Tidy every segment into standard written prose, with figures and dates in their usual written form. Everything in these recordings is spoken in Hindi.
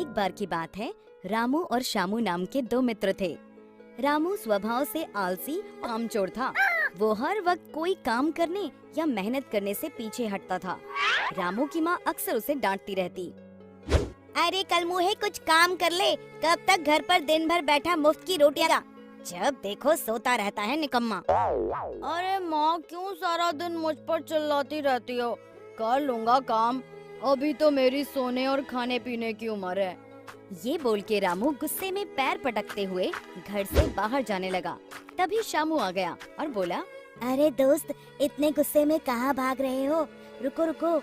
एक बार की बात है, रामू और शामू नाम के दो मित्र थे। रामू स्वभाव से आलसी और कामचोर था। वो हर वक्त कोई काम करने या मेहनत करने से पीछे हटता था। रामू की माँ अक्सर उसे डांटती रहती। अरे कल मुहे कुछ काम कर ले, कब तक घर पर दिन भर बैठा मुफ्त की रोटियां, जब देखो सोता रहता है निकम्मा। अरे माँ क्यों सारा दिन मुझ पर चिल्लाती रहती हो, कर लूंगा काम, अभी तो मेरी सोने और खाने पीने की उम्र है। ये बोल के रामू गुस्से में पैर पटकते हुए घर से बाहर जाने लगा। तभी शामू आ गया और बोला, अरे दोस्त इतने गुस्से में कहाँ भाग रहे हो, रुको रुको।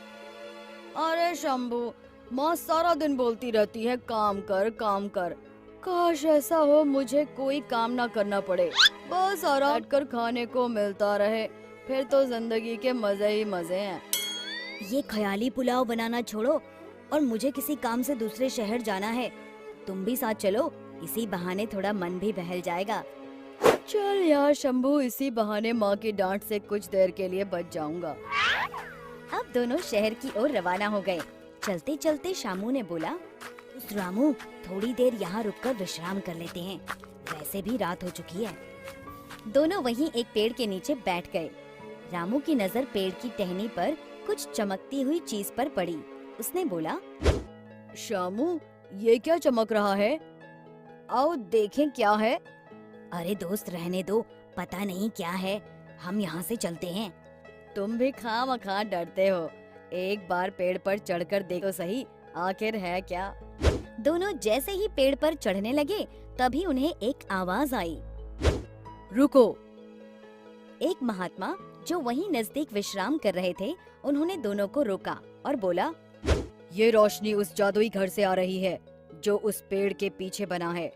अरे शंभू, माँ सारा दिन बोलती रहती है काम कर काम कर, काश ऐसा हो मुझे कोई काम ना करना पड़े, बस आराम कर खाने को मिलता रहे, फिर तो जिंदगी के मजे ही मजे हैं। ये ख्याली पुलाव बनाना छोड़ो और मुझे किसी काम से दूसरे शहर जाना है, तुम भी साथ चलो, इसी बहाने थोड़ा मन भी बहल जाएगा। चल यार शंभू, इसी बहाने माँ की डांट से कुछ देर के लिए बच जाऊंगा। अब दोनों शहर की ओर रवाना हो गए। चलते चलते शामू ने बोला, रामू थोड़ी देर यहाँ रुककर विश्राम कर लेते हैं, वैसे भी रात हो चुकी है। दोनों वहीं एक पेड़ के नीचे बैठ गए। रामू की नजर पेड़ की टहनी पर कुछ चमकती हुई चीज पर पड़ी। उसने बोला, शामू ये क्या चमक रहा है, आओ देखें क्या है। अरे दोस्त रहने दो, पता नहीं क्या है, हम यहाँ से चलते हैं। तुम भी खामखा डरते हो, एक बार पेड़ पर चढ़कर देखो सही, आखिर है क्या। दोनों जैसे ही पेड़ पर चढ़ने लगे तभी उन्हें एक आवाज आई, रुको। एक महात्मा जो वहीं नजदीक विश्राम कर रहे थे, उन्होंने दोनों को रोका और बोला, ये रोशनी उस जादुई घर से आ रही है जो उस पेड़ के पीछे बना है।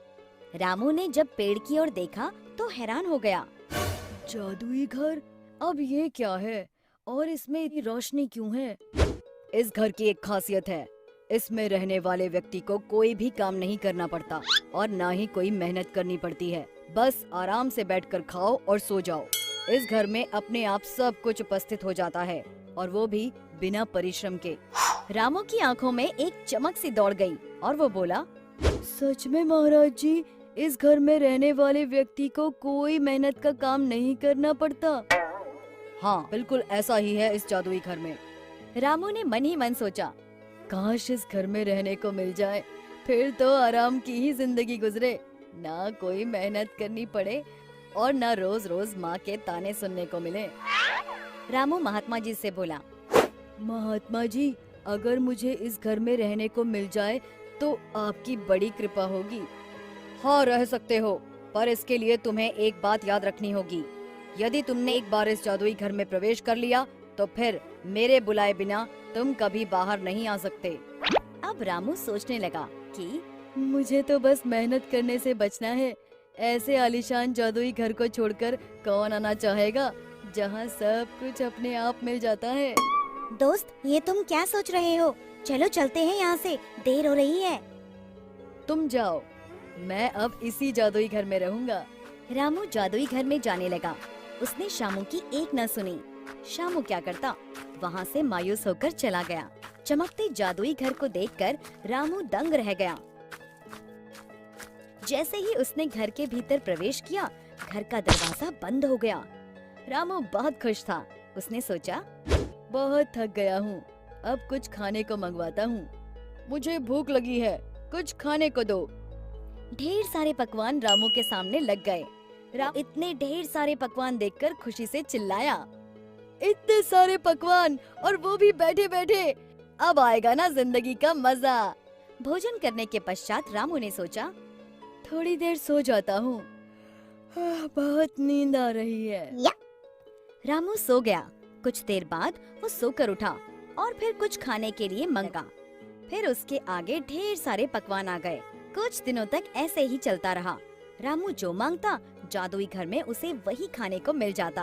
रामू ने जब पेड़ की ओर देखा तो हैरान हो गया। जादुई घर, अब ये क्या है और इसमें इतनी रोशनी क्यों है? इस घर की एक खासियत है, इसमें रहने वाले व्यक्ति को कोई भी काम नहीं करना पड़ता और ना ही कोई मेहनत करनी पड़ती है, बस आराम से बैठकर खाओ और सो जाओ। इस घर में अपने आप सब कुछ उपस्थित हो जाता है और वो भी बिना परिश्रम के। रामू की आंखों में एक चमक सी दौड़ गई और वो बोला, सच में महाराज जी, इस घर में रहने वाले व्यक्ति को कोई मेहनत का काम नहीं करना पड़ता। हाँ बिल्कुल ऐसा ही है इस जादुई घर में। रामू ने मन ही मन सोचा, काश इस घर में रहने को मिल जाए, फिर तो आराम की ही जिंदगी गुजरे, ना कोई मेहनत करनी पड़े और ना रोज रोज माँ के ताने सुनने को मिले। रामू महात्मा जी से बोला, महात्मा जी अगर मुझे इस घर में रहने को मिल जाए तो आपकी बड़ी कृपा होगी। हाँ रह सकते हो, पर इसके लिए तुम्हें एक बात याद रखनी होगी, यदि तुमने एक बार इस जादुई घर में प्रवेश कर लिया तो फिर मेरे बुलाए बिना तुम कभी बाहर नहीं आ सकते। अब रामू सोचने लगा कि मुझे तो बस मेहनत करने से बचना है, ऐसे आलीशान जादुई घर को छोड़कर कौन आना चाहेगा जहाँ सब कुछ अपने आप मिल जाता है। दोस्त ये तुम क्या सोच रहे हो, चलो चलते हैं यहाँ से, देर हो रही है। तुम जाओ, मैं अब इसी जादुई घर में रहूंगा। रामू जादुई घर में जाने लगा। उसने शामू की एक न सुनी। शामू क्या करता, वहाँ से मायूस होकर चला गया। चमकते जादुई घर को देखकर रामू दंग रह गया। जैसे ही उसने घर के भीतर प्रवेश किया, घर का दरवाजा बंद हो गया। रामू बहुत खुश था। उसने सोचा, बहुत थक गया हूँ, अब कुछ खाने को मंगवाता हूँ, मुझे भूख लगी है, कुछ खाने को दो। ढेर सारे पकवान रामू के सामने लग गए। रामू इतने ढेर सारे पकवान देखकर खुशी से चिल्लाया, इतने सारे पकवान और वो भी बैठे बैठे, अब आएगा ना जिंदगी का मजा। भोजन करने के पश्चात रामू ने सोचा, थोड़ी देर सो जाता हूँ, बहुत नींद आ रही है। रामू सो गया। कुछ देर बाद वो सोकर उठा और फिर कुछ खाने के लिए मंगा। फिर उसके आगे ढेर सारे पकवान आ गए। कुछ दिनों तक ऐसे ही चलता रहा। रामू जो मांगता जादुई घर में उसे वही खाने को मिल जाता।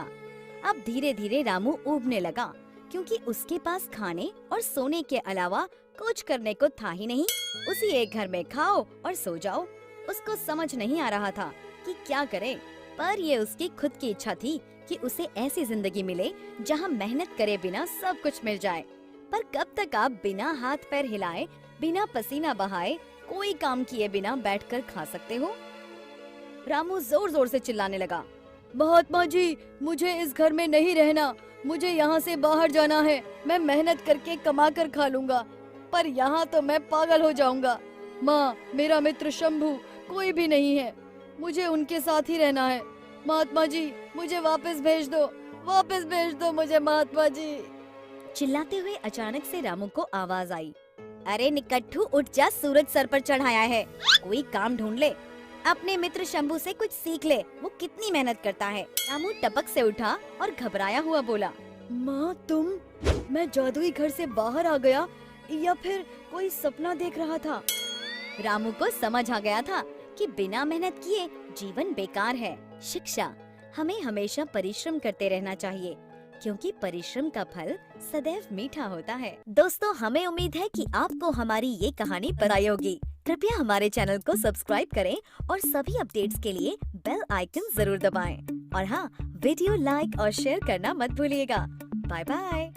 अब धीरे धीरे रामू ऊबने लगा, क्योंकि उसके पास खाने और सोने के अलावा कुछ करने को था ही नहीं। उसी एक घर में खाओ और सो जाओ। उसको समझ नहीं आ रहा था कि क्या करे, पर ये उसकी खुद की इच्छा थी कि उसे ऐसी जिंदगी मिले जहाँ मेहनत करे बिना सब कुछ मिल जाए। पर कब तक आप बिना हाथ पैर हिलाए बिना पसीना बहाए कोई काम किए बिना बैठकर खा सकते हो? रामू जोर जोर से चिल्लाने लगा, महात्मा जी, मुझे इस घर में नहीं रहना, मुझे यहाँ से बाहर जाना है। मैं मेहनत करके कमा कर खा लूंगा, पर यहाँ तो मैं पागल हो जाऊंगा। माँ, मेरा मित्र शंभू कोई भी नहीं है, मुझे उनके साथ ही रहना है। महात्मा जी, मुझे वापस भेज दो मुझे महात्मा जी। चिल्लाते हुए अचानक से रामू को आवाज आई, अरे निकट्ठू, उठ जा, सूरज सर पर चढ़ाया है, कोई काम ढूंढ ले, अपने मित्र शंभू से कुछ सीख ले, वो कितनी मेहनत करता है। रामू टपक से उठा और घबराया हुआ बोला, माँ तुम, मैं जादुई घर से बाहर आ गया या फिर कोई सपना देख रहा था? रामू को समझ आ गया था कि बिना मेहनत किए जीवन बेकार है। शिक्षा, हमें हमेशा परिश्रम करते रहना चाहिए, क्योंकि परिश्रम का फल सदैव मीठा होता है। दोस्तों, हमें उम्मीद है कि आपको हमारी ये कहानी पसंद आई होगी। कृपया हमारे चैनल को सब्सक्राइब करें और सभी अपडेट्स के लिए बेल आइकन जरूर दबाएं। और हाँ, वीडियो लाइक और शेयर करना मत भूलिएगा। Bye bye.